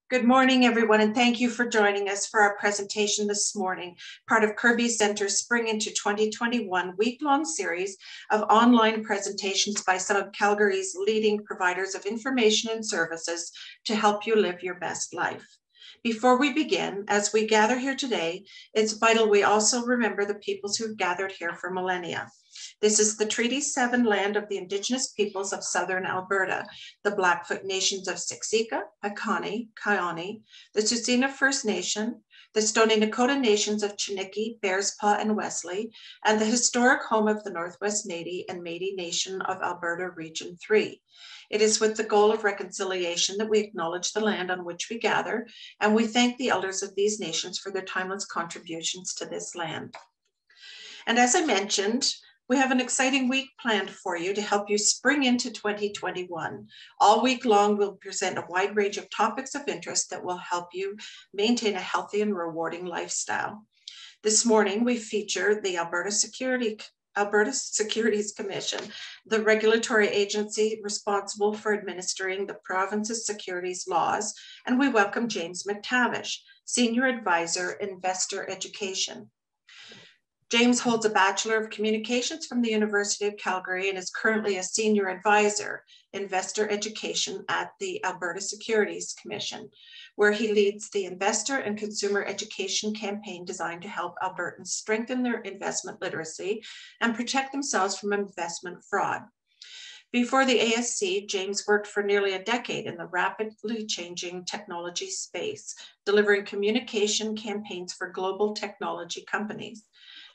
Good morning, everyone, and thank you for joining us for our presentation this morning, part of Kerby Centre's Spring into 2021 week-long series of online presentations by some of Calgary's leading providers of information and services to help you live your best life. Before we begin, as we gather here today, it's vital we also remember the peoples who've gathered here for millennia. This is the Treaty 7 land of the Indigenous peoples of Southern Alberta, the Blackfoot nations of 𝗖𝐸𝐵𝗁𝐻𝐿𝐴, 𝗵𝗃𝐿𝐴𝐻𝐿𝐴, the Tsuut'ina First Nation, the Stoney Nakoda nations of 𝗺iƙi, 𝗺𝗃𝗲𝗄, and 𝗺wesley, and the historic home of the Northwest Métis and Métis Nation of Alberta Region 3. It is with the goal of reconciliation that we acknowledge the land on which we gather, and we thank the elders of these nations for their timeless contributions to this land. And as I mentioned, we have an exciting week planned for you to help you spring into 2021. All week long, we'll present a wide range of topics of interest that will help you maintain a healthy and rewarding lifestyle. This morning, we feature the Alberta Securities Commission, the regulatory agency responsible for administering the province's securities laws, and we welcome James MacTavish, Senior Advisor, Investor Education. James holds a Bachelor of Communications from the University of Calgary and is currently a Senior Advisor, Investor Education at the Alberta Securities Commission, where he leads the investor and consumer education campaign designed to help Albertans strengthen their investment literacy and protect themselves from investment fraud. Before the ASC, James worked for nearly a decade in the rapidly changing technology space, delivering communication campaigns for global technology companies.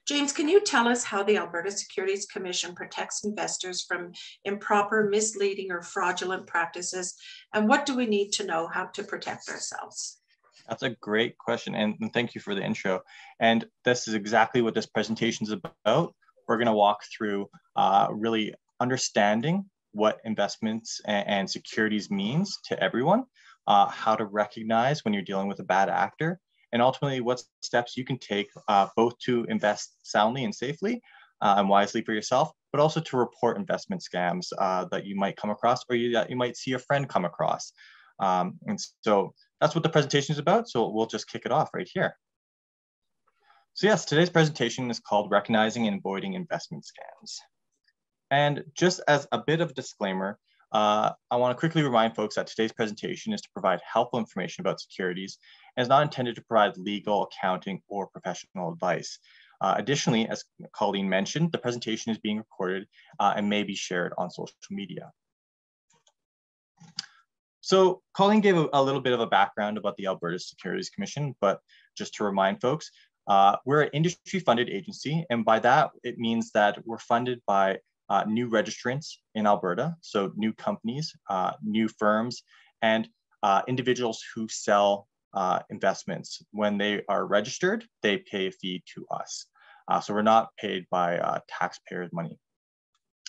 James, can you tell us how the Alberta Securities Commission protects investors from improper, misleading, or fraudulent practices? And what do we need to know how to protect ourselves? That's a great question, and thank you for the intro. And this is exactly what this presentation is about. We're going to walk through really understanding what investments and securities means to everyone, how to recognize when you're dealing with a bad actor, and ultimately what steps you can take both to invest soundly and safely and wisely for yourself, but also to report investment scams that you might come across or that you might see a friend come across. And so that's what the presentation is about. So we'll just kick it off right here. So yes, today's presentation is called Recognizing and Avoiding Investment Scams. And just as a bit of a disclaimer, I want to quickly remind folks that today's presentation is to provide helpful information about securities and is not intended to provide legal, accounting, or professional advice. Additionally, as Colleen mentioned, the presentation is being recorded and may be shared on social media. So Colleen gave a little bit of a background about the Alberta Securities Commission, but just to remind folks, we're an industry-funded agency, and by that, it means that we're funded by new registrants in Alberta, so new companies, new firms, and individuals who sell investments. When they are registered, they pay a fee to us. So we're not paid by taxpayers' money.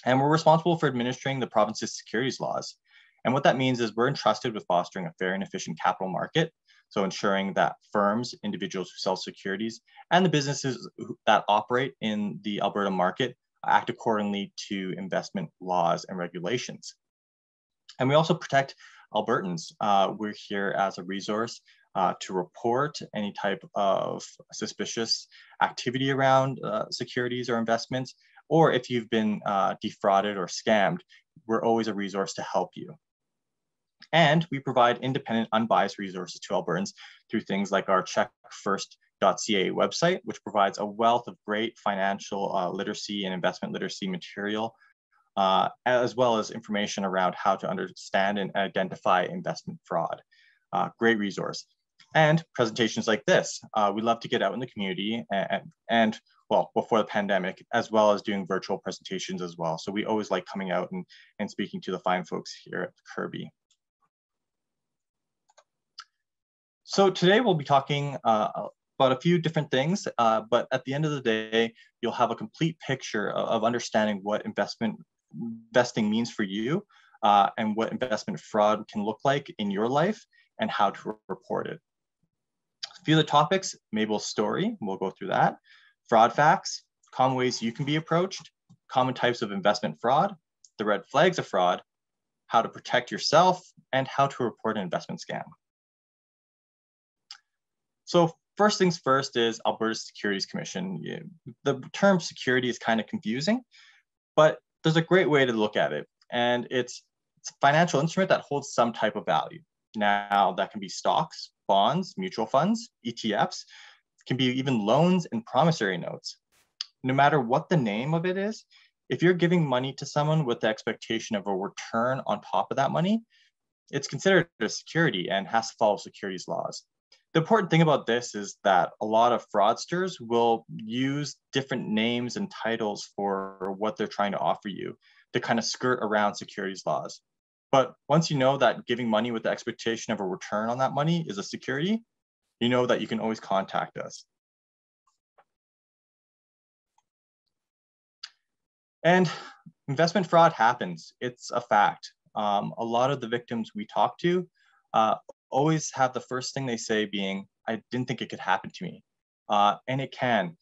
And we're responsible for administering the province's securities laws. And what that means is we're entrusted with fostering a fair and efficient capital market, so ensuring that firms, individuals who sell securities, and the businesses that operate in the Alberta market act accordingly to investment laws and regulations. And we also protect Albertans. We're here as a resource to report any type of suspicious activity around securities or investments, or if you've been defrauded or scammed, we're always a resource to help you. And we provide independent, unbiased resources to Albertans through things like our checkfirst.ca website, which provides a wealth of great financial literacy and investment literacy material, as well as information around how to understand and identify investment fraud. Great resource. And presentations like this. We love to get out in the community and well, before the pandemic, as well as doing virtual presentations as well. So we always like coming out and speaking to the fine folks here at Kerby. So today we'll be talking about a few different things, but at the end of the day, you'll have a complete picture of understanding what investing means for you and what investment fraud can look like in your life and how to report it. A few of the topics, Mabel's story, we'll go through that. Fraud facts, common ways you can be approached, common types of investment fraud, the red flags of fraud, how to protect yourself, and how to report an investment scam. So first things first is Alberta Securities Commission. The term security is kind of confusing, but there's a great way to look at it. And it's a financial instrument that holds some type of value. Now, that can be stocks, bonds, mutual funds, ETFs, can be even loans and promissory notes. No matter what the name of it is, if you're giving money to someone with the expectation of a return on top of that money, it's considered a security and has to follow securities laws. The important thing about this is that a lot of fraudsters will use different names and titles for what they're trying to offer you to kind of skirt around securities laws. But once you know that giving money with the expectation of a return on that money is a security, you know that you can always contact us. And investment fraud happens. It's a fact. A lot of the victims we talk to always have the first thing they say being, I didn't think it could happen to me. And it can.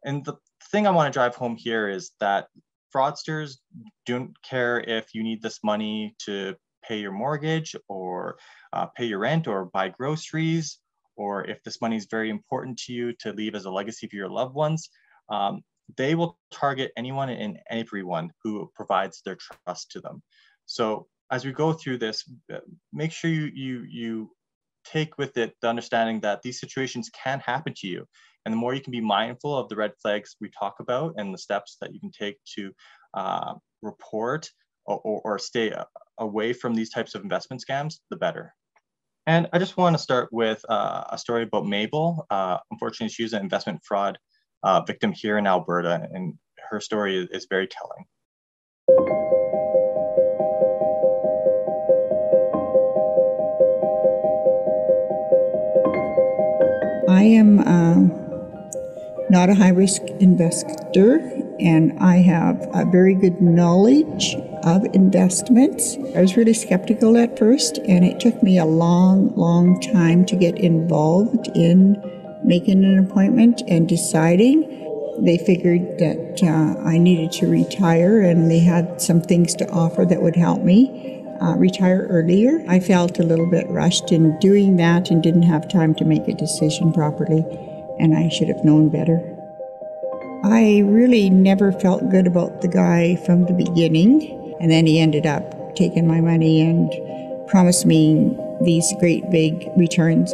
And the thing I want to drive home here is that fraudsters don't care if you need this money to pay your mortgage or pay your rent or buy groceries, or if this money is very important to you to leave as a legacy for your loved ones. They will target anyone and everyone who provides their trust to them. So as we go through this, make sure you take with it the understanding that these situations can happen to you. And the more you can be mindful of the red flags we talk about and the steps that you can take to report or stay away from these types of investment scams, the better. And I just want to start with a story about Mabel. Unfortunately, she was an investment fraud victim here in Alberta, and her story is very telling. I am not a high-risk investor, and I have a very good knowledge of investments. I was really skeptical at first, and it took me a long time to get involved in making an appointment and deciding. They figured that I needed to retire, and they had some things to offer that would help me retire earlier. I felt a little bit rushed in doing that and didn't have time to make a decision properly, and I should have known better. I really never felt good about the guy from the beginning, and then he ended up taking my money and promised me these great big returns.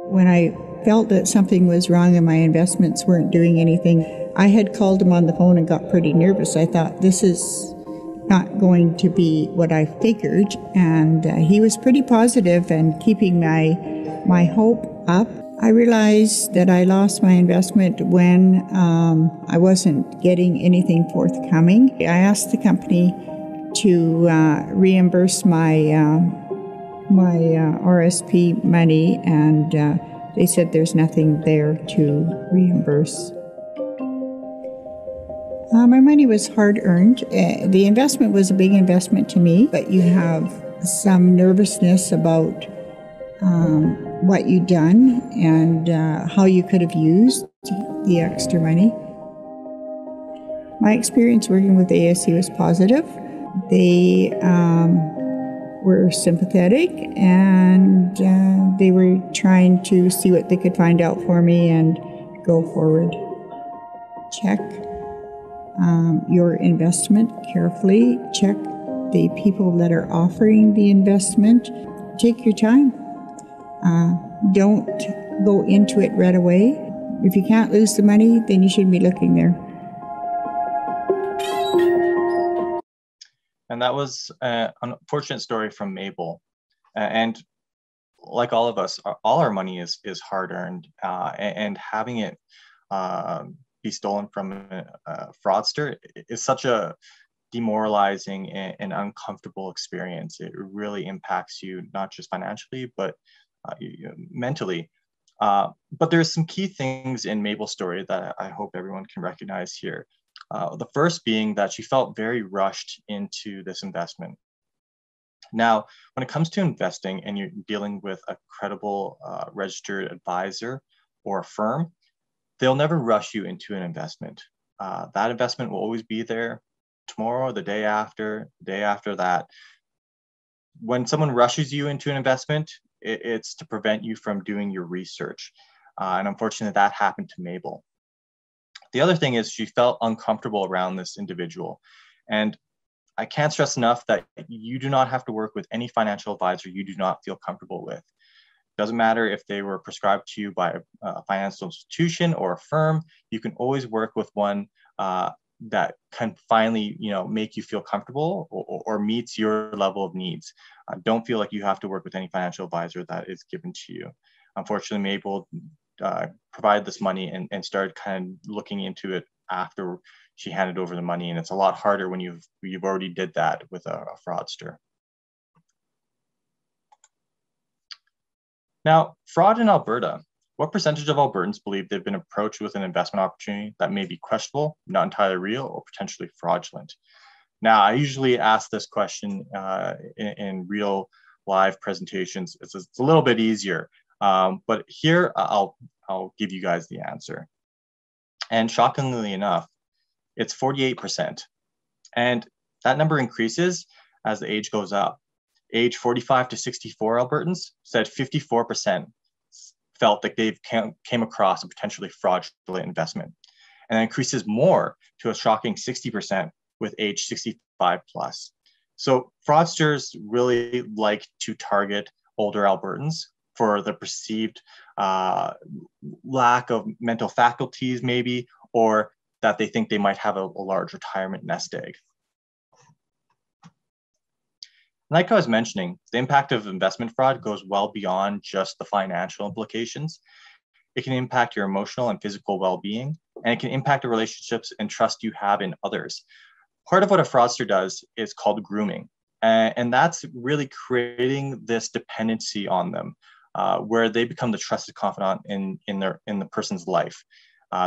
When I felt that something was wrong and my investments weren't doing anything, I had called him on the phone and got pretty nervous. I thought, this is not going to be what I figured, and he was pretty positive and keeping my hope up. I realized that I lost my investment when I wasn't getting anything forthcoming. I asked the company to reimburse my RSP money, and they said there's nothing there to reimburse. My money was hard-earned. The investment was a big investment to me, but you have some nervousness about what you'd done and how you could have used the extra money. My experience working with ASC was positive. They were sympathetic, and they were trying to see what they could find out for me and go forward. Check your investment carefully. Check the people that are offering the investment. Take your time. Don't go into it right away. If you can't lose the money, then you shouldn't be looking there. And that was an unfortunate story from Mabel. And like all of us, all our money is hard-earned, and having it be stolen from a fraudster is such a demoralizing and uncomfortable experience. It really impacts you, not just financially, but mentally. But there's some key things in Mabel's story that I hope everyone can recognize here. The first being that she felt very rushed into this investment. Now, when it comes to investing and you're dealing with a credible registered advisor or a firm, they'll never rush you into an investment. That investment will always be there tomorrow, the day after that. When someone rushes you into an investment, it's to prevent you from doing your research. And unfortunately, that happened to Mabel. The other thing is she felt uncomfortable around this individual. And I can't stress enough that you do not have to work with any financial advisor you do not feel comfortable with. Doesn't matter if they were prescribed to you by a financial institution or a firm, you can always work with one that can finally, make you feel comfortable or meets your level of needs. Don't feel like you have to work with any financial advisor that is given to you. Unfortunately, Mabel provided this money and started kind of looking into it after she handed over the money, and it's a lot harder when you've already did that with a fraudster. Now, fraud in Alberta. What percentage of Albertans believe they've been approached with an investment opportunity that may be questionable, not entirely real, or potentially fraudulent? Now, I usually ask this question in real live presentations. It's a little bit easier, but here I'll give you guys the answer. And shockingly enough, it's 48%. And that number increases as the age goes up. Age 45 to 64 Albertans said 54% felt like they've came across a potentially fraudulent investment. And it increases more to a shocking 60% with age 65 plus. So fraudsters really like to target older Albertans for the perceived lack of mental faculties maybe, or that they think they might have a large retirement nest egg. Like I was mentioning, the impact of investment fraud goes well beyond just the financial implications. It can impact your emotional and physical well-being, and it can impact the relationships and trust you have in others. Part of what a fraudster does is called grooming, and that's really creating this dependency on them, where they become the trusted confidant in the person's life.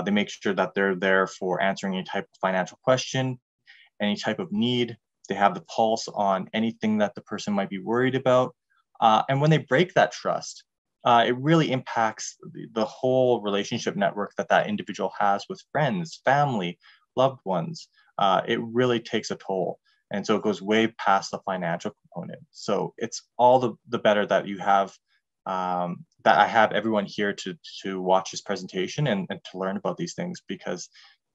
They make sure that they're there for answering any type of financial question, any type of need. They have the pulse on anything that the person might be worried about. And when they break that trust, it really impacts the whole relationship network that individual has with friends, family, loved ones. It really takes a toll. And so it goes way past the financial component. So it's all the better that you have, that I have everyone here to watch this presentation and to learn about these things, because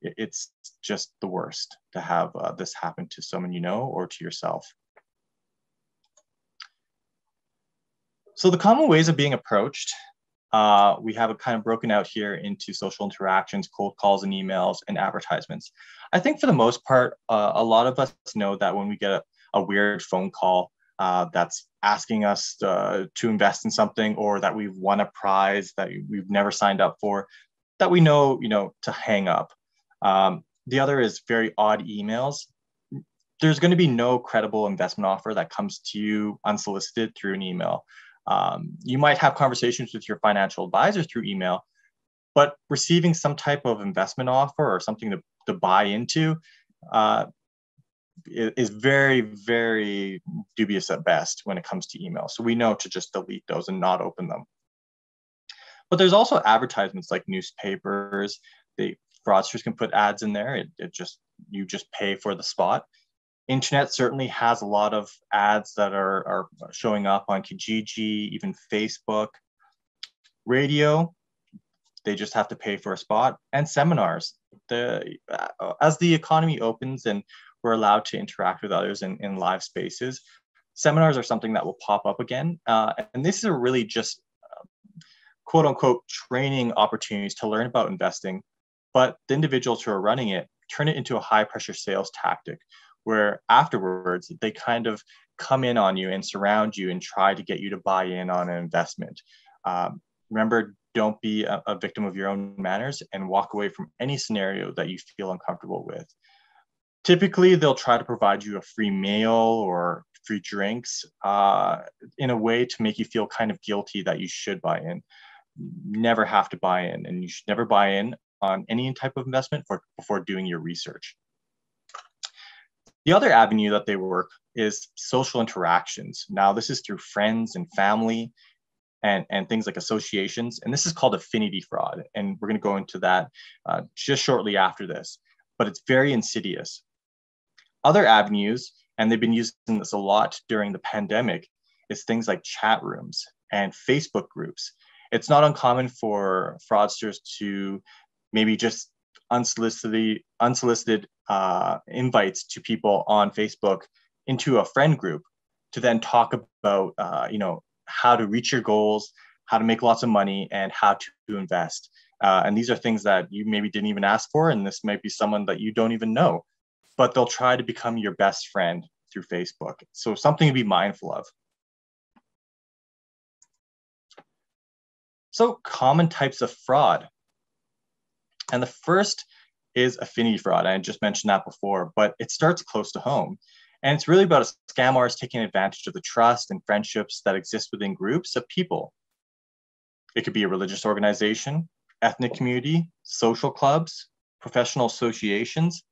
it's just the worst to have this happen to someone you know or to yourself. So the common ways of being approached, we have it kind of broken out here into social interactions, cold calls and emails, and advertisements. I think for the most part, a lot of us know that when we get a weird phone call that's asking us to invest in something, or that we've won a prize that we've never signed up for, that we know, to hang up. The other is very odd emails. There's going to be no credible investment offer that comes to you unsolicited through an email. You might have conversations with your financial advisor through email, but receiving some type of investment offer or something to buy into is very, very dubious at best when it comes to email. So we know to just delete those and not open them. But there's also advertisements like newspapers. Fraudsters can put ads in there. You just pay for the spot. Internet certainly has a lot of ads that are showing up on Kijiji, even Facebook. Radio, they just have to pay for a spot. And seminars. As the economy opens and we're allowed to interact with others in live spaces, seminars are something that will pop up again. And this is really just quote unquote training opportunities to learn about investing. But the individuals who are running it turn it into a high pressure sales tactic, where afterwards they kind of come in on you and surround you and try to get you to buy in on an investment. Remember, don't be a victim of your own manners and walk away from any scenario that you feel uncomfortable with. Typically, they'll try to provide you a free meal or free drinks in a way to make you feel kind of guilty that you should buy in. Never have to buy in, and you should never buy in on any type of investment before doing your research. The other avenue that they work is social interactions. Now, this is through friends and family and things like associations, and this is called affinity fraud, and we're going to go into that just shortly after this, but it's very insidious. Other avenues, and they've been using this a lot during the pandemic, is things like chat rooms and Facebook groups. It's not uncommon for fraudsters to maybe just unsolicited invites to people on Facebook into a friend group to then talk about, how to reach your goals, how to make lots of money, and how to invest. And these are things that you maybe didn't even ask for, and this might be someone that you don't even know, but they'll try to become your best friend through Facebook. So something to be mindful of. So common types of fraud. And the first is affinity fraud. I just mentioned that before, but it starts close to home. And it's really about a scam artist taking advantage of the trust and friendships that exist within groups of people. It could be a religious organization, ethnic community, social clubs, professional associations.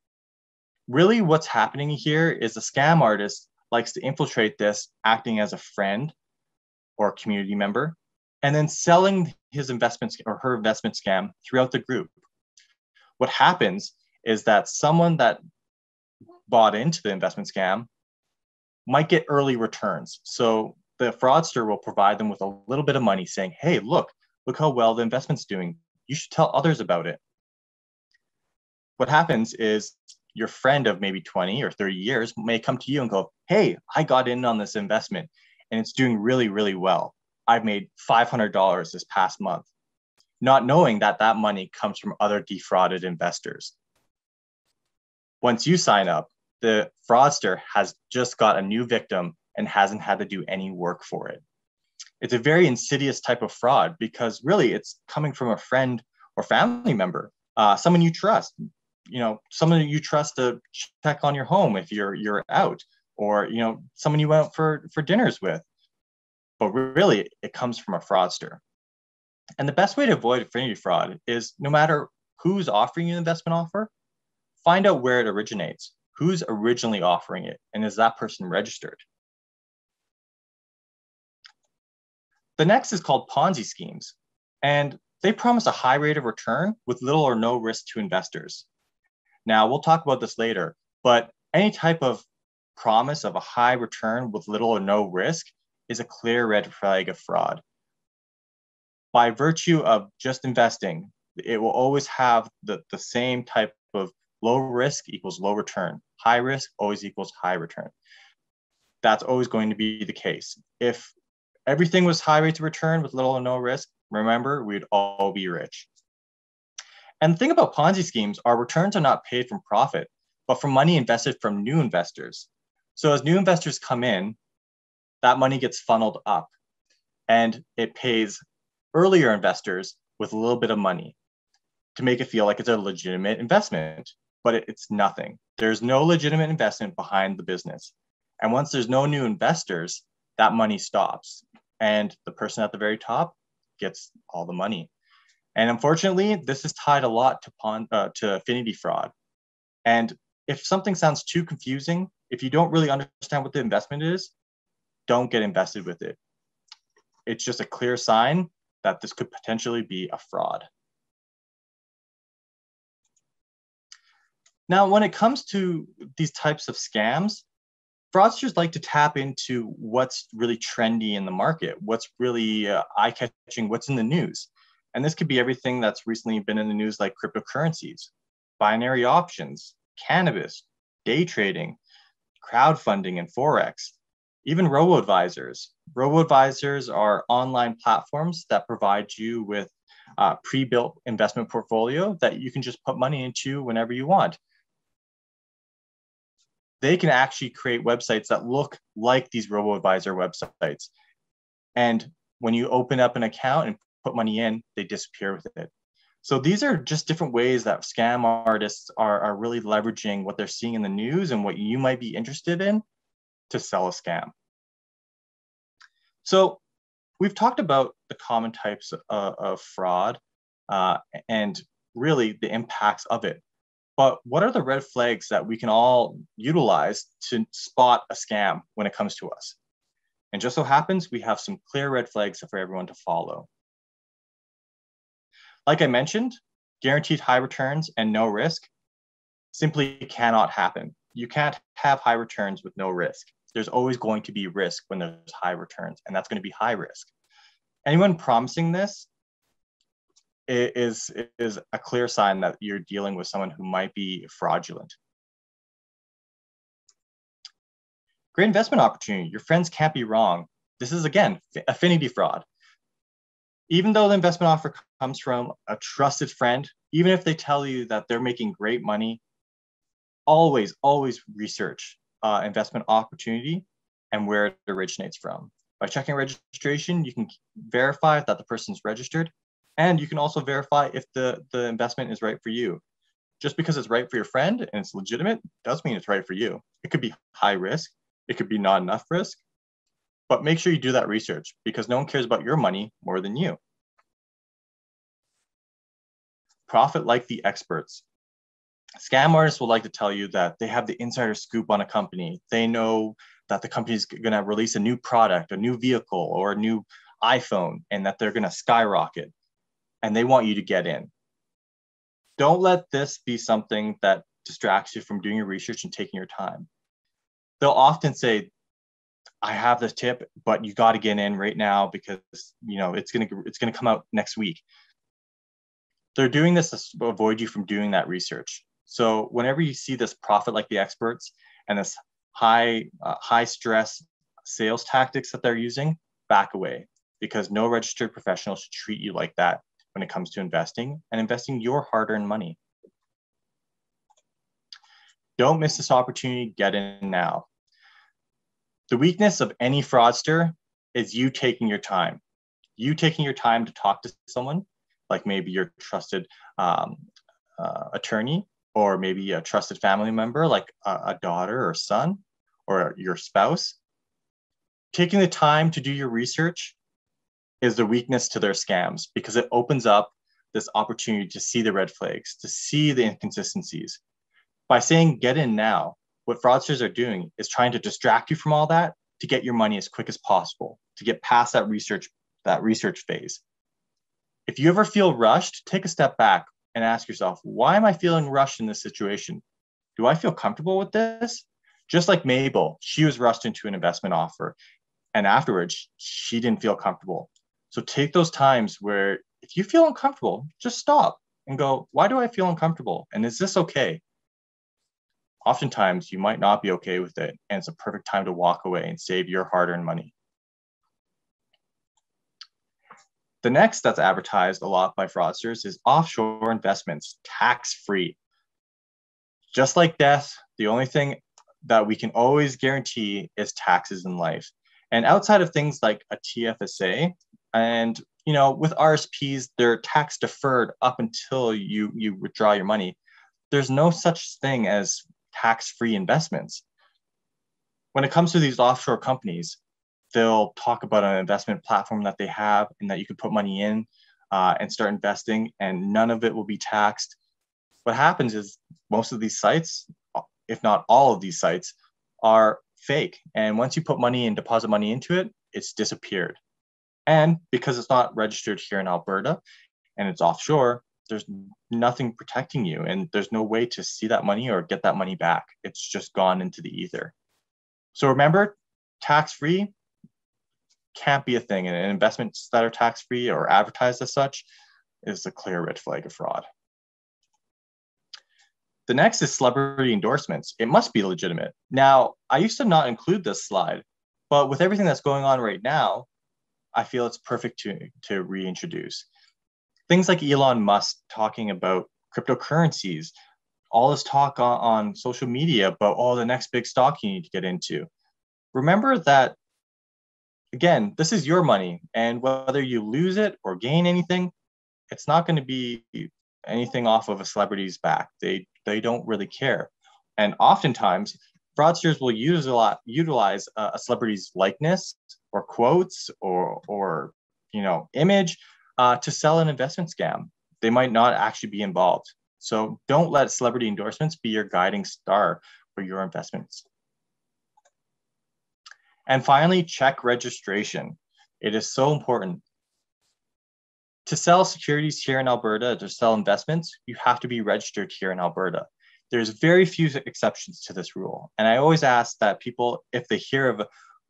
Really what's happening here is a scam artist likes to infiltrate this, acting as a friend or community member, and then selling his investment or her investment scam throughout the group. What happens is that someone that bought into the investment scam might get early returns. So the fraudster will provide them with a little bit of money saying, hey, look how well the investment's doing. You should tell others about it. What happens is your friend of maybe 20 or 30 years may come to you and go, hey, I got in on this investment and it's doing really, really well. I've made $500 this past month, not knowing that that money comes from other defrauded investors. Once you sign up, the fraudster has just got a new victim and hasn't had to do any work for it. It's a very insidious type of fraud because really it's coming from a friend or family member, someone you trust, someone you trust to check on your home if you're out, or someone you went for dinners with. But really, it comes from a fraudster. And the best way to avoid affinity fraud is no matter who's offering you an investment offer, find out where it originates. Who's originally offering it? And is that person registered? The next is called Ponzi schemes. And they promise a high rate of return with little or no risk to investors. Now, we'll talk about this later, but any type of promise of a high return with little or no risk is a clear red flag of fraud. By virtue of just investing, it will always have the same type of low risk equals low return. High risk always equals high return. That's always going to be the case. If everything was high rates of return with little or no risk, remember, we'd all be rich. And the thing about Ponzi schemes, our returns are not paid from profit, but from money invested from new investors. So as new investors come in, that money gets funneled up and it pays earlier investors with a little bit of money to make it feel like it's a legitimate investment, but it's nothing. There's no legitimate investment behind the business. And once there's no new investors, that money stops. And the person at the very top gets all the money. And unfortunately, this is tied a lot to affinity fraud. And if something sounds too confusing, if you don't really understand what the investment is, don't get invested with it. It's just a clear sign that this could potentially be a fraud. Now, when it comes to these types of scams, fraudsters like to tap into what's really trendy in the market, what's really eye-catching, what's in the news. And this could be everything that's recently been in the news, like cryptocurrencies, binary options, cannabis, day trading, crowdfunding, and Forex. Even robo-advisors. Robo-advisors are online platforms that provide you with a pre-built investment portfolio that you can just put money into whenever you want. They can actually create websites that look like these robo-advisor websites. And when you open up an account and put money in, they disappear with it. So these are just different ways that scam artists are really leveraging what they're seeing in the news and what you might be interested in to sell a scam. So we've talked about the common types of fraud and really the impacts of it. But what are the red flags that we can all utilize to spot a scam when it comes to us? And just so happens, we have some clear red flags for everyone to follow. Like I mentioned, guaranteed high returns and no risk simply cannot happen. You can't have high returns with no risk. There's always going to be risk when there's high returns, and that's going to be high risk. Anyone promising this is a clear sign that you're dealing with someone who might be fraudulent. Great investment opportunity. Your friends can't be wrong. This is, again, affinity fraud. Even though the investment offer comes from a trusted friend, even if they tell you that they're making great money, always research investment opportunity and where it originates from. By checking registration, you can verify that the person's registered, and you can also verify if the investment is right for you. Just because it's right for your friend and it's legitimate doesn't mean it's right for you. It could be high risk, it could be not enough risk, but make sure you do that research because no one cares about your money more than you. Profit like the experts. Scam artists will like to tell you that they have the insider scoop on a company. They know that the company is going to release a new product, a new vehicle, or a new iPhone, and that they're going to skyrocket, and they want you to get in. Don't let this be something that distracts you from doing your research and taking your time. They'll often say, I have this tip, but you got to get in right now because it's going to come out next week. They're doing this to avoid you from doing that research. So whenever you see this profit like the experts and this high stress sales tactics that they're using, back away, because no registered professional should treat you like that when it comes to investing and investing your hard-earned money. Don't miss this opportunity, get in now. The weakness of any fraudster is you taking your time. You taking your time to talk to someone, like maybe your trusted attorney, or maybe a trusted family member, like a daughter or son, or your spouse. Taking the time to do your research is the weakness to their scams because it opens up this opportunity to see the red flags, to see the inconsistencies. By saying get in now, what fraudsters are doing is trying to distract you from all that to get your money as quick as possible, to get past that research phase. If you ever feel rushed, take a step back and ask yourself, why am I feeling rushed in this situation? Do I feel comfortable with this? Just like Mabel, she was rushed into an investment offer, and afterwards, she didn't feel comfortable. So take those times where if you feel uncomfortable, just stop and go, why do I feel uncomfortable? And is this okay? Oftentimes, you might not be okay with it, and it's a perfect time to walk away and save your hard-earned money. The next that's advertised a lot by fraudsters is offshore investments, tax-free. Just like death, the only thing that we can always guarantee is taxes in life. And outside of things like a TFSA, and with RSPs, they're tax deferred up until you withdraw your money. There's no such thing as tax-free investments. When it comes to these offshore companies, they'll talk about an investment platform that they have and that you can put money in and start investing, and none of it will be taxed. What happens is most of these sites, if not all of these sites, are fake. And once you put money and deposit money into it, it's disappeared. And because it's not registered here in Alberta and it's offshore, there's nothing protecting you, and there's no way to see that money or get that money back. It's just gone into the ether. So remember, tax-free can't be a thing, and investments that are tax-free or advertised as such is a clear red flag of fraud. The next is celebrity endorsements. It must be legitimate. Now, I used to not include this slide, but with everything that's going on right now, I feel it's perfect to reintroduce. Things like Elon Musk talking about cryptocurrencies, all this talk on social media about, the next big stock you need to get into. Remember that, again, this is your money, and whether you lose it or gain anything, it's not going to be anything off of a celebrity's back. They don't really care. And oftentimes, fraudsters will utilize a celebrity's likeness or quotes or image to sell an investment scam. They might not actually be involved. So don't let celebrity endorsements be your guiding star for your investments. And finally, check registration. It is so important. To sell securities here in Alberta, to sell investments, you have to be registered here in Alberta. There's very few exceptions to this rule. And I always ask that people, if they hear of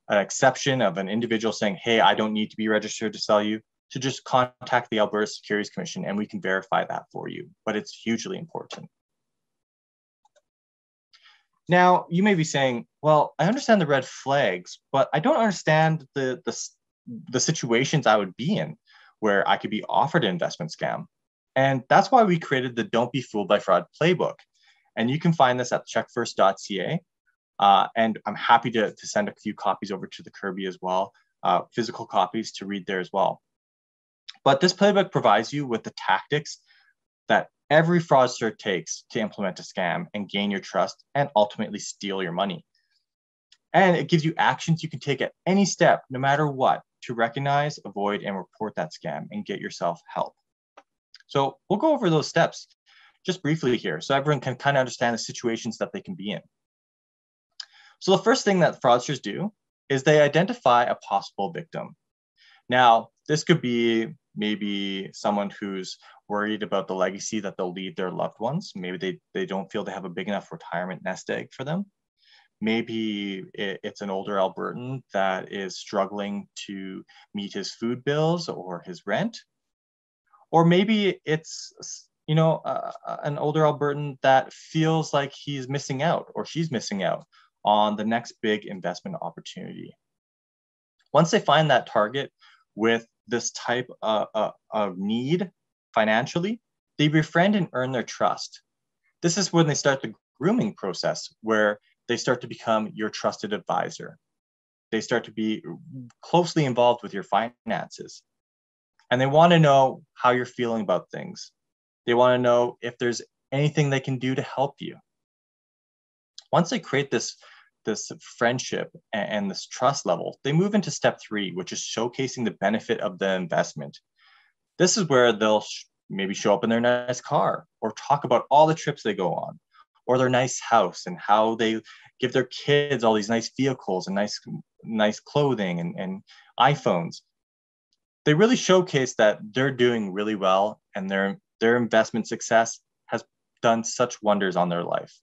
an exception of an individual saying, hey, I don't need to be registered to sell you, to just contact the Alberta Securities Commission and we can verify that for you. But it's hugely important. Now, you may be saying, well, I understand the red flags, but I don't understand the situations I would be in where I could be offered an investment scam. And that's why we created the Don't Be Fooled by Fraud playbook. And you can find this at checkfirst.ca. And I'm happy to send a few copies over to the Kerby as well, physical copies to read there as well. But this playbook provides you with the tactics that every fraudster takes to implement a scam and gain your trust and ultimately steal your money. And it gives you actions you can take at any step, no matter what, to recognize, avoid, and report that scam and get yourself help. So we'll go over those steps just briefly here so everyone can kind of understand the situations that they can be in. So the first thing that fraudsters do is they identify a possible victim. Now, this could be maybe someone who's worried about the legacy that they'll leave their loved ones. Maybe they don't feel they have a big enough retirement nest egg for them. Maybe it's an older Albertan that is struggling to meet his food bills or his rent. Or maybe it's an older Albertan that feels like he's missing out or she's missing out on the next big investment opportunity. Once they find that target with this type of need financially, they befriend and earn their trust. This is when they start the grooming process, where they start to become your trusted advisor. They start to be closely involved with your finances. And they want to know how you're feeling about things. They want to know if there's anything they can do to help you. Once they create this friendship and this trust level, they move into step 3, which is showcasing the benefit of the investment. This is where they'll maybe show up in their nice car or talk about all the trips they go on or their nice house and how they give their kids all these nice vehicles and nice clothing and iPhones. They really showcase that they're doing really well and their investment success has done such wonders on their life.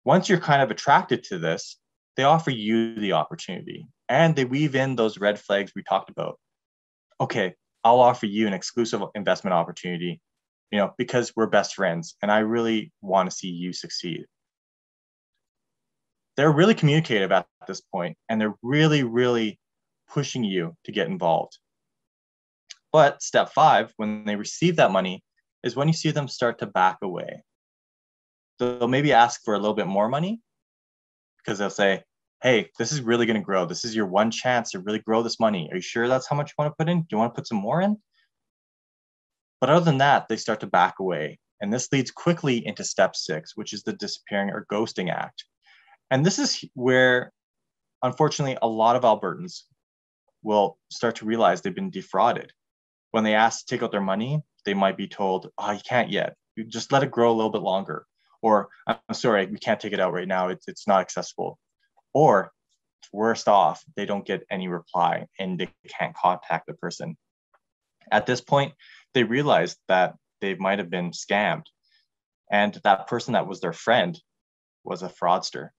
Once you're kind of attracted to this, they offer you the opportunity and they weave in those red flags we talked about. Okay, I'll offer you an exclusive investment opportunity, because we're best friends and I really want to see you succeed. They're really communicative at this point and they're really, really pushing you to get involved. But step 5, when they receive that money, is when you see them start to back away. They'll maybe ask for a little bit more money because they'll say, hey, this is really going to grow. This is your one chance to really grow this money. Are you sure that's how much you want to put in? Do you want to put some more in? But other than that, they start to back away. And this leads quickly into step 6, which is the disappearing or ghosting act. And this is where, unfortunately, a lot of Albertans will start to realize they've been defrauded. When they ask to take out their money, they might be told, oh, you can't yet. You just let it grow a little bit longer. Or, I'm sorry, we can't take it out right now. It's not accessible. Or, worst off, they don't get any reply and they can't contact the person. At this point, they realize that they might have been scammed. And that person that was their friend was a fraudster.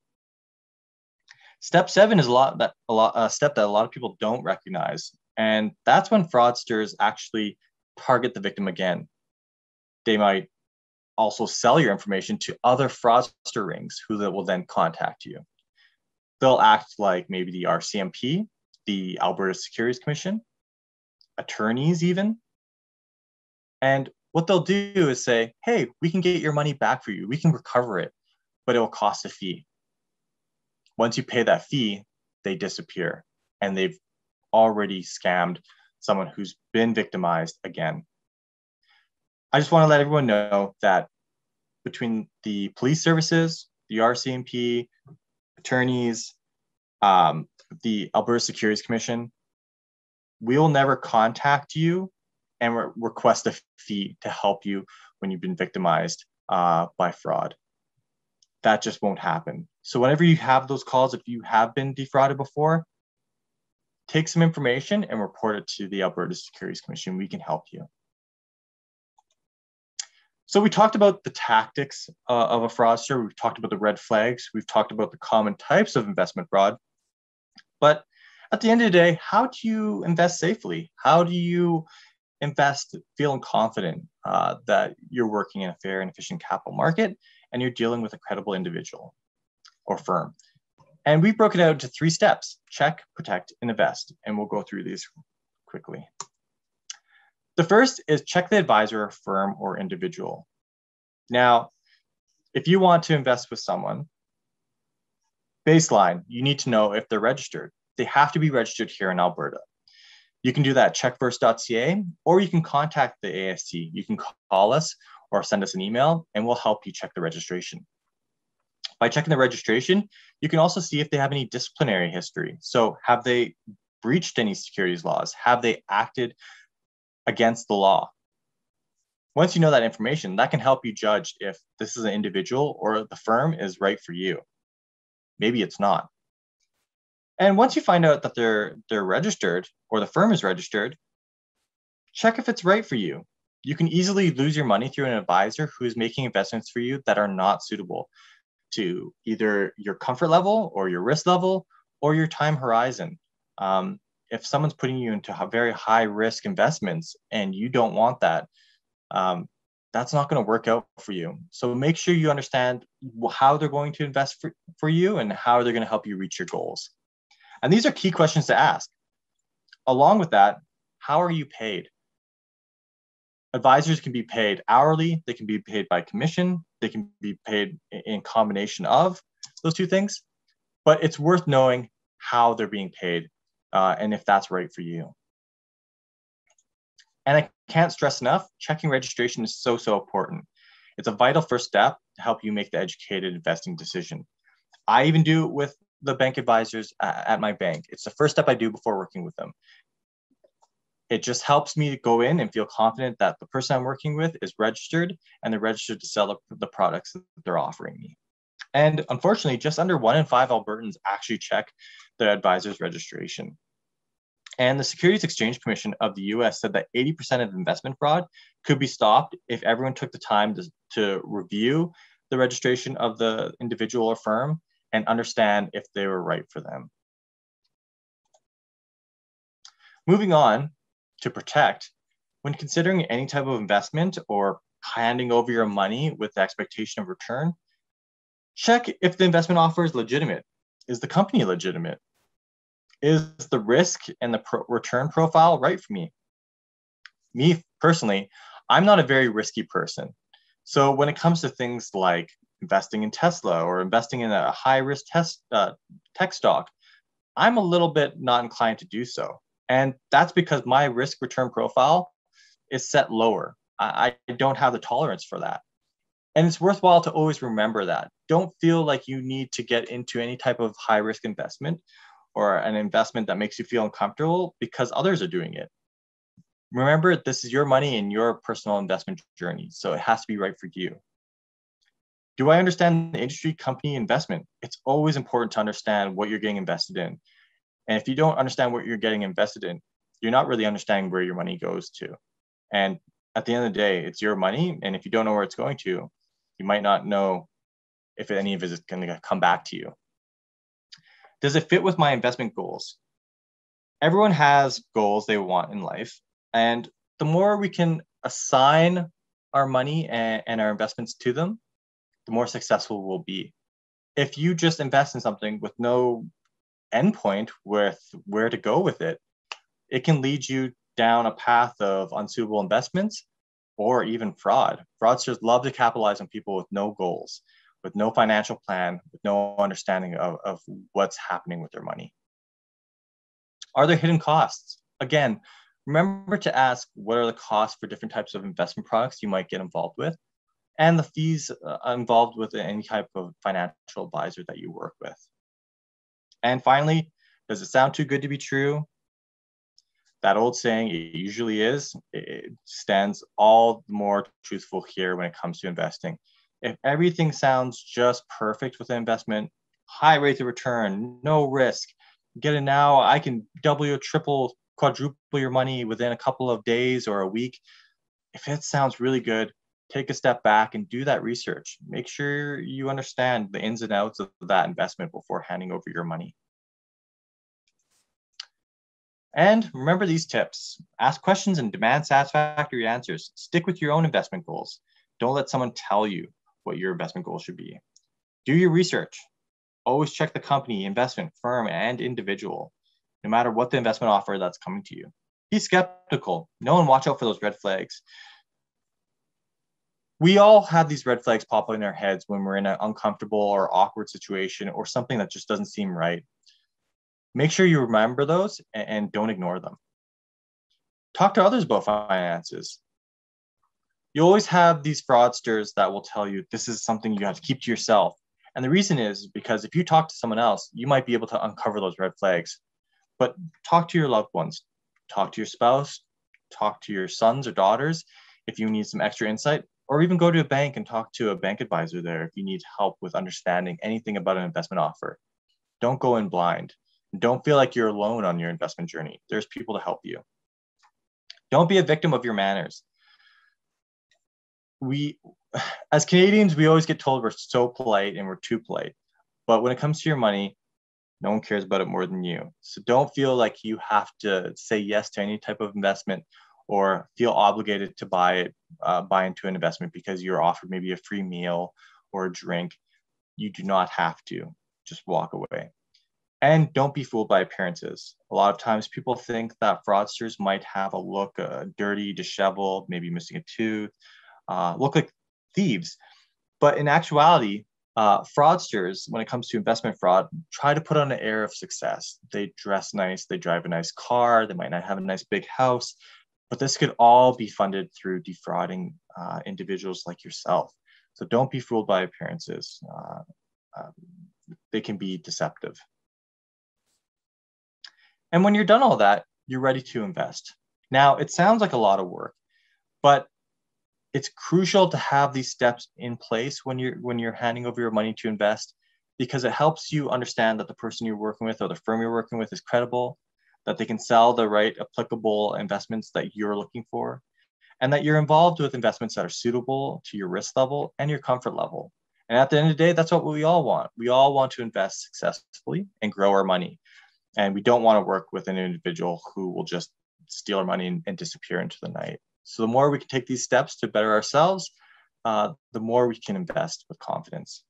Step 7 is a step that a lot of people don't recognize. And that's when fraudsters actually target the victim again. They might also sell your information to other fraudster rings who will then contact you. They'll act like maybe the RCMP, the Alberta Securities Commission, attorneys even. And what they'll do is say, hey, we can get your money back for you. We can recover it, but it will cost a fee. Once you pay that fee, they disappear and they've already scammed someone who's been victimized again. I just want to let everyone know that between the police services, the RCMP, attorneys, the Alberta Securities Commission, we will never contact you and request a fee to help you when you've been victimized by fraud. That just won't happen. So whenever you have those calls, if you have been defrauded before, take some information and report it to the Alberta Securities Commission. We can help you. So we talked about the tactics of a fraudster. We've talked about the red flags. We've talked about the common types of investment fraud. But at the end of the day, how do you invest safely? How do you invest feeling confident that you're working in a fair and efficient capital market and you're dealing with a credible individual or firm? And we broke it out into 3 steps: check, protect, and invest. And we'll go through these quickly. The first is check the advisor, firm, or individual. Now, if you want to invest with someone, baseline, you need to know if they're registered. They have to be registered here in Alberta. You can do that at checkfirst.ca, or you can contact the ASC. You can call us or send us an email, and we'll help you check the registration. By checking the registration, you can also see if they have any disciplinary history. So have they breached any securities laws? Have they acted against the law? Once you know that information, that can help you judge if this is an individual or the firm is right for you. Maybe it's not. And once you find out that they're registered or the firm is registered, check if it's right for you. You can easily lose your money through an advisor who is making investments for you that are not suitable to either your comfort level or your risk level or your time horizon. If someone's putting you into very high risk investments and you don't want that, that's not going to work out for you. So make sure you understand how they're going to invest for you and how they're going to help you reach your goals. And these are key questions to ask. Along with that, how are you paid? Advisors can be paid hourly, they can be paid by commission, they can be paid in combination of those 2 things, but it's worth knowing how they're being paid and if that's right for you. And I can't stress enough, checking registration is so important. It's a vital first step to help you make the educated investing decision. I even do it with the bank advisors at my bank. It's the first step I do before working with them. It just helps me go in and feel confident that the person I'm working with is registered and they're registered to sell the products that they're offering me. And unfortunately, just under 1 in 5 Albertans actually check their advisor's registration. And the Securities Exchange Commission of the US said that 80% of investment fraud could be stopped if everyone took the time to review the registration of the individual or firm and understand if they were right for them. Moving on to protect, when considering any type of investment or handing over your money with the expectation of return, check if the investment offer is legitimate. Is the company legitimate? Is the risk and the return profile right for me? Me personally, I'm not a very risky person. So when it comes to things like investing in Tesla or investing in a high-risk tech stock, I'm a little bit not inclined to do so. And that's because my risk return profile is set lower. I don't have the tolerance for that. And it's worthwhile to always remember that. Don't feel like you need to get into any type of high-risk investment or an investment that makes you feel uncomfortable because others are doing it. Remember, this is your money and your personal investment journey, so it has to be right for you. Do I understand the industry, company, investment? It's always important to understand what you're getting invested in. And if you don't understand what you're getting invested in, you're not really understanding where your money goes to. And at the end of the day, it's your money. And if you don't know where it's going to, you might not know if any of it is going to come back to you. Does it fit with my investment goals? Everyone has goals they want in life. And the more we can assign our money and our investments to them, the more successful we'll be. If you just invest in something with no endpoint with where to go with it, it can lead you down a path of unsuitable investments or even fraud. Fraudsters love to capitalize on people with no goals, with no financial plan, with no understanding of what's happening with their money. Are there hidden costs? Again, remember to ask what are the costs for different types of investment products you might get involved with, and the fees involved with any type of financial advisor that you work with. And finally, does it sound too good to be true? That old saying, it usually is, it stands all the more truthful here when it comes to investing. If everything sounds just perfect with an investment, high rates of return, no risk, get it now, I can double or triple, quadruple your money within a couple of days or a week. If it sounds really good, take a step back and do that research. Make sure you understand the ins and outs of that investment before handing over your money. And remember these tips. Ask questions and demand satisfactory answers. Stick with your own investment goals. Don't let someone tell you what your investment goals should be. Do your research. Always check the company, investment, firm, and individual, no matter what the investment offer that's coming to you. Be skeptical. Know and watch out for those red flags. We all have these red flags pop up in our heads when we're in an uncomfortable or awkward situation or something that just doesn't seem right. Make sure you remember those and don't ignore them. Talk to others about finances. You always have these fraudsters that will tell you this is something you have to keep to yourself. And the reason is because if you talk to someone else, you might be able to uncover those red flags. But talk to your loved ones. Talk to your spouse. Talk to your sons or daughters if you need some extra insight. Or even go to a bank and talk to a bank advisor there if you need help with understanding anything about an investment offer. Don't go in blind. Don't feel like you're alone on your investment journey. There's people to help you. Don't be a victim of your manners. As Canadians, we always get told we're so polite and we're too polite. But when it comes to your money, no one cares about it more than you. So don't feel like you have to say yes to any type of investment or feel obligated to buy into an investment because you're offered maybe a free meal or a drink. You do not have to. Just walk away. And don't be fooled by appearances. A lot of times people think that fraudsters might have a look dirty, disheveled, maybe missing a tooth, look like thieves. But in actuality, fraudsters, when it comes to investment fraud, try to put on an air of success. They dress nice, they drive a nice car, they might not have a nice big house, but this could all be funded through defrauding individuals like yourself. So don't be fooled by appearances. They can be deceptive. And when you're done all that, you're ready to invest. Now, it sounds like a lot of work, but it's crucial to have these steps in place when you're handing over your money to invest, because it helps you understand that the person you're working with or the firm you're working with is credible, that they can sell the right applicable investments that you're looking for, and that you're involved with investments that are suitable to your risk level and your comfort level. And at the end of the day, that's what we all want. We all want to invest successfully and grow our money. And we don't want to work with an individual who will just steal our money and disappear into the night. So the more we can take these steps to better ourselves, the more we can invest with confidence.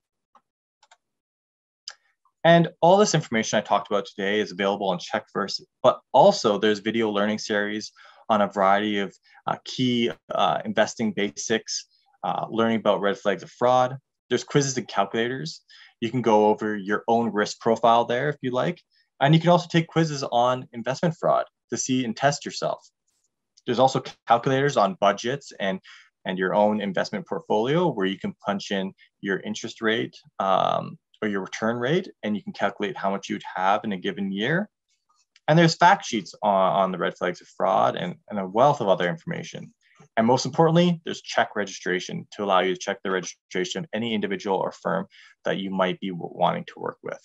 And all this information I talked about today is available on Checkverse, but also there's video learning series on a variety of key investing basics, learning about red flags of fraud. There's quizzes and calculators. You can go over your own risk profile there if you like. And you can also take quizzes on investment fraud to see and test yourself. There's also calculators on budgets and your own investment portfolio where you can punch in your interest rate or your return rate, and you can calculate how much you'd have in a given year. And there's fact sheets on the red flags of fraud and a wealth of other information. And most importantly, there's check registration to allow you to check the registration of any individual or firm that you might be wanting to work with.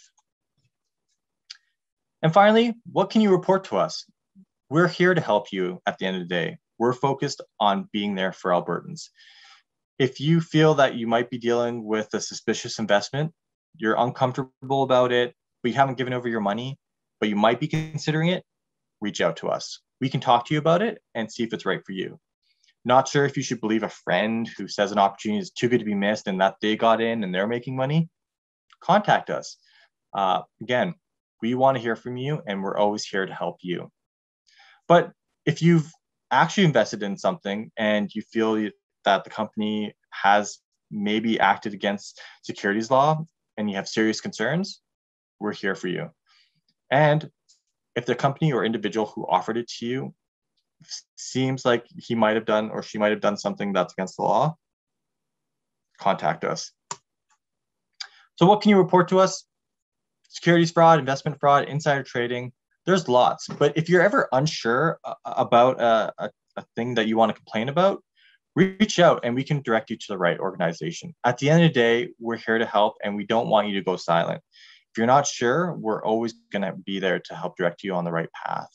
And finally, what can you report to us? We're here to help you at the end of the day. We're focused on being there for Albertans. If you feel that you might be dealing with a suspicious investment, you're uncomfortable about it, but you haven't given over your money, but you might be considering it, reach out to us. We can talk to you about it and see if it's right for you. Not sure if you should believe a friend who says an opportunity is too good to be missed and that they got in and they're making money? Contact us. Again, we want to hear from you and we're always here to help you. But if you've actually invested in something and you feel that the company has maybe acted against securities law and you have serious concerns, we're here for you. And if the company or individual who offered it to you seems like he might have done or she might have done something that's against the law, contact us. So what can you report to us? Securities fraud, investment fraud, insider trading, there's lots. But if you're ever unsure about a thing that you want to complain about, reach out and we can direct you to the right organization. At the end of the day, we're here to help and we don't want you to go silent. If you're not sure, we're always going to be there to help direct you on the right path.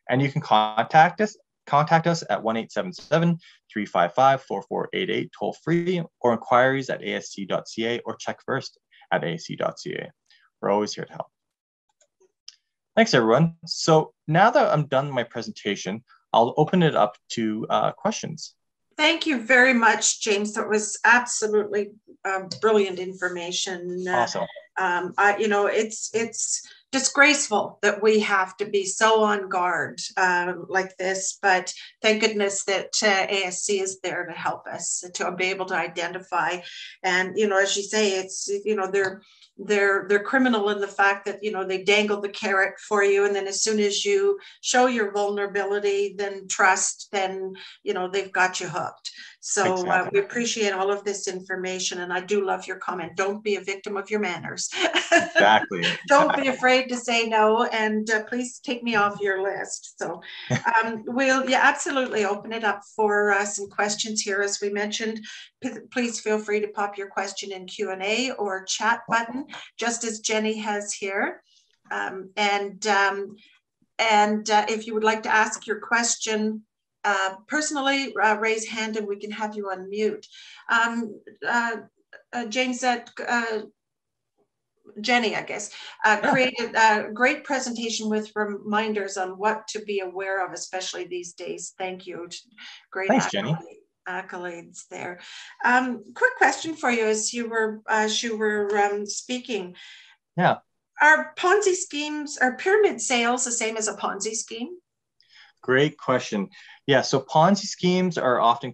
And you can contact us at 1-877-355-4488 toll free, or inquiries at asc.ca or check first at asc.ca. We're always here to help. Thanks, everyone. So now that I'm done my presentation, I'll open it up to questions. Thank you very much, James. That was absolutely brilliant information. Awesome. It's disgraceful that we have to be so on guard like this, but thank goodness that ASC is there to help us to be able to identify. And, as you say, it's, they're criminal in the fact that, they dangle the carrot for you. And then as soon as you show your vulnerability, then trust, then, they've got you hooked. So Exactly. we appreciate all of this information. And I do love your comment. Don't be a victim of your manners. Exactly. Don't be afraid to say no. And please take me off your list. So we'll absolutely open it up for some questions here. As we mentioned, please feel free to pop your question in Q&A or chat button, just as Jenny has here. And if you would like to ask your question personally, raise hand and we can have you unmute. James, Jenny, I guess, created a great presentation with reminders on what to be aware of, especially these days. Thank you. Great. Thanks, Jenny. Accolades there. Quick question for you as you were speaking. Yeah. Are Ponzi schemes, are pyramid sales the same as a Ponzi scheme? Great question. Yeah, so Ponzi schemes are often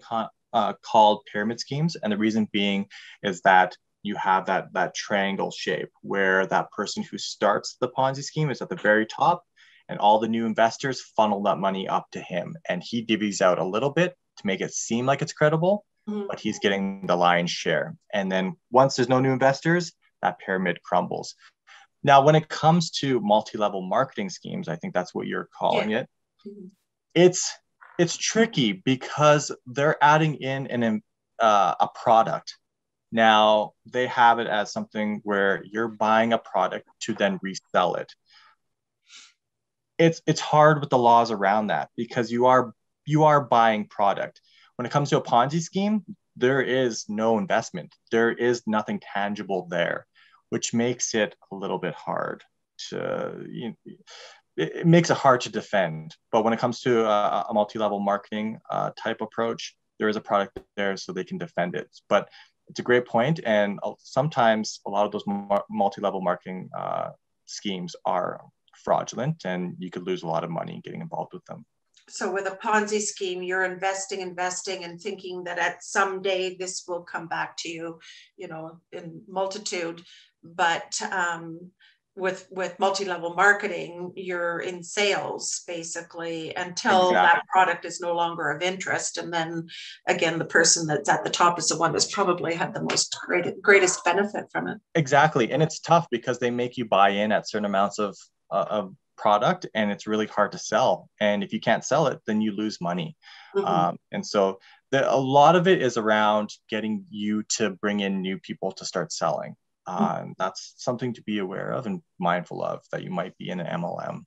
called pyramid schemes. And the reason being is that you have that triangle shape where that person who starts the Ponzi scheme is at the very top and all the new investors funnel that money up to him. And he divvies out a little bit to make it seem like it's credible, but he's getting the lion's share. And then once there's no new investors, that pyramid crumbles. Now, when it comes to multi-level marketing schemes, I think that's what you're calling it. It's tricky because they're adding in a product. Now, they have it as something where you're buying a product to then resell it. It's hard with the laws around that because you are buying product. When it comes to a Ponzi scheme, there is no investment. There is nothing tangible there, which makes it a little bit hard to, it makes it hard to defend. But when it comes to a multi-level marketing type approach, there is a product there so they can defend it. But it's a great point. And sometimes a lot of those multi-level marketing schemes are fraudulent and you could lose a lot of money getting involved with them. So with a Ponzi scheme, you're investing and thinking that at some day this will come back to you, in multitude. But with multi-level marketing, you're in sales basically until that product is no longer of interest. And then again, the person that's at the top is the one that's probably had the most greatest benefit from it. Exactly. And it's tough because they make you buy in at certain amounts of product and it's really hard to sell. And if you can't sell it, then you lose money. And so a lot of it is around getting you to bring in new people to start selling. That's something to be aware of and mindful of, that you might be in an MLM.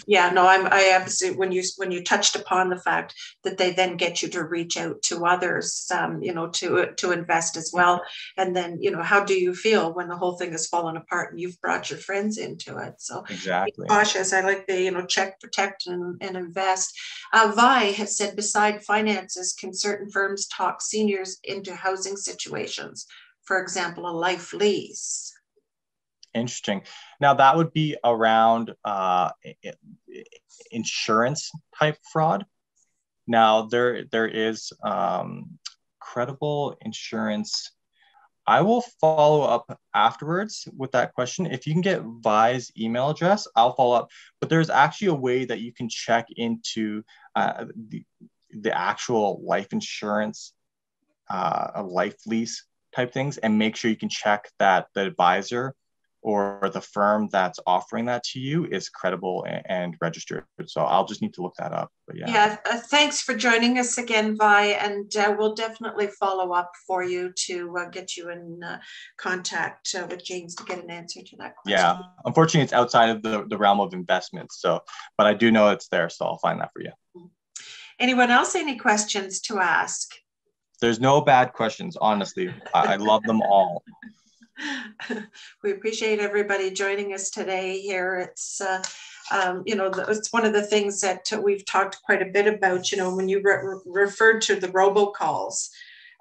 Yeah, no, I absolutely, when you touched upon the fact that they then get you to reach out to others, to invest as well. And then, how do you feel when the whole thing has fallen apart and you've brought your friends into it? So exactly. Be cautious. I like the, check, protect, and invest. Vi has said, beside finances, can certain firms talk seniors into housing situations? For example, a life lease. Interesting. Now that would be around insurance type fraud. Now there is credible insurance. I will follow up afterwards with that question. If you can get Vi's email address, I'll follow up. But there's actually a way that you can check into the actual life insurance, a life lease type things, and make sure you can check that the advisor or the firm that's offering that to you is credible and registered. So I'll just need to look that up. But yeah. Thanks for joining us again, Vi, and we'll definitely follow up for you to get you in contact with James to get an answer to that question. Yeah, unfortunately, it's outside of the realm of investments. So, but I do know it's there, so I'll find that for you. Anyone else any questions to ask? There's no bad questions, honestly. I love them all. We appreciate everybody joining us today here. It's you know, it's one of the things that we've talked quite a bit about, you know, when you referred to the robocalls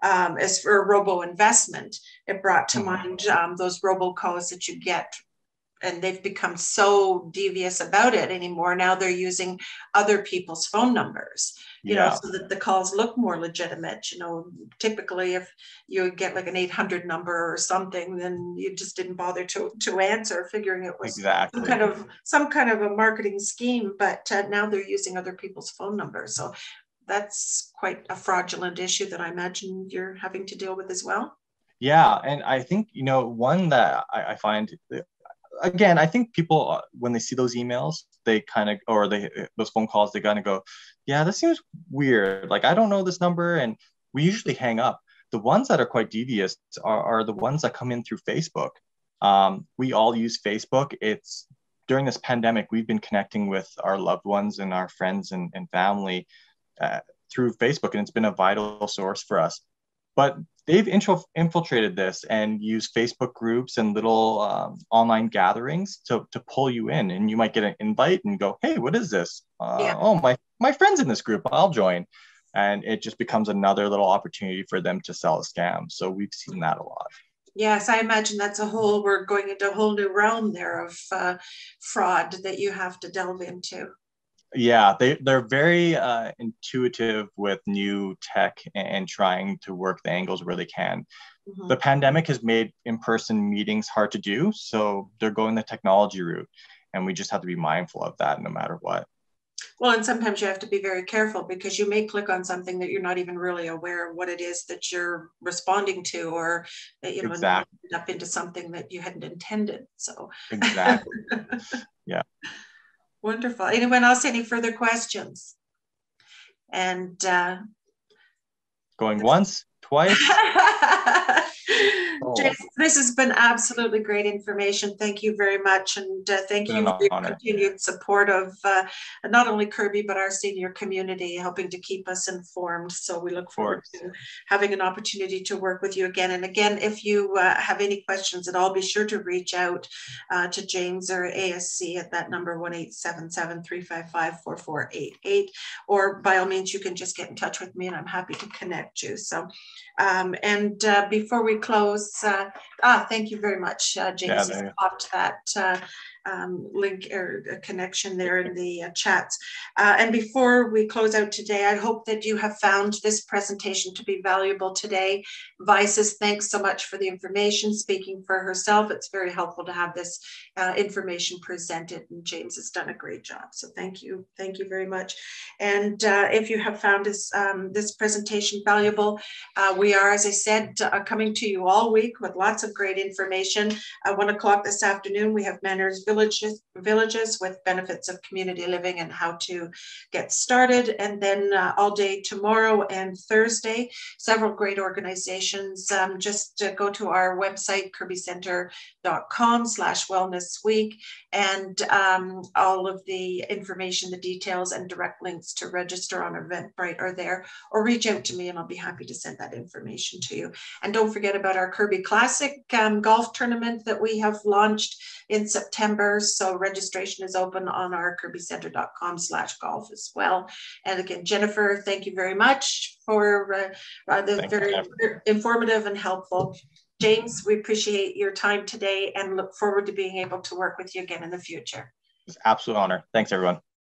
as for robo investment, it brought to mind those robocalls that you get, and they've become so devious about it anymore. Now they're using other people's phone numbers, you know, so that the calls look more legitimate. You know, typically if you get like an 800 number or something, then you just didn't bother to answer, figuring it was some kind of a marketing scheme. But now they're using other people's phone numbers. So that's quite a fraudulent issue that I imagine you're having to deal with as well. Yeah, and I think, you know, one that I find, again, I think people, when they see those emails, they kind of, or those phone calls, they kind of go, yeah, this seems weird. Like, I don't know this number. And we usually hang up. The ones that are quite devious are the ones that come in through Facebook. We all use Facebook. It's during this pandemic, we've been connecting with our loved ones and our friends and family through Facebook, and it's been a vital source for us. But they've infiltrated this and used Facebook groups and little online gatherings to pull you in. And you might get an invite and go, hey, what is this? Oh, my friend's in this group, I'll join. And it just becomes another little opportunity for them to sell a scam. So we've seen that a lot. Yes, I imagine we're going into a whole new realm there of fraud that you have to delve into. Yeah, they're very intuitive with new tech and trying to work the angles where they can. The pandemic has made in-person meetings hard to do, so they're going the technology route, and we just have to be mindful of that no matter what. Well, and sometimes you have to be very careful because you may click on something that you're not even really aware of what it is that you're responding to, or that, you know, end up into something that you hadn't intended. So exactly. Yeah. Wonderful. Anyone else? Any further questions? And going once, twice. James, this has been absolutely great information. Thank you very much. And thank you for your continued support of not only Kerby, but our senior community, helping to keep us informed. So we look forward to having an opportunity to work with you again. And again, if you have any questions at all, be sure to reach out to James or ASC at that number 1-877-355-4488. Or by all means, you can just get in touch with me and I'm happy to connect you. So, and before we close, thank you very much, James. You popped that link or connection there in the chats. And before we close out today, I hope that you have found this presentation to be valuable today. Vi says, thanks so much for the information. Speaking for herself, it's very helpful to have this information presented, and James has done a great job. So thank you very much. And if you have found this presentation valuable, we are, as I said, coming to you all week with lots of great information. At 1 o'clock this afternoon, we have Manners Villages with benefits of community living and how to get started. And then all day tomorrow and Thursday, several great organizations. Just go to our website, KerbyCentre.com/wellnessweek, and all of the information, the details, and direct links to register on Eventbrite are there, or reach out to me and I'll be happy to send that information to you. And don't forget about our Kerby Classic golf tournament that we have launched in September. So registration is open on our KerbyCentre.com/golf as well. And again, Jennifer, thank you very much for the very informative and helpful. James, we appreciate your time today and look forward to being able to work with you again in the future. It's an absolute honor. Thanks, everyone.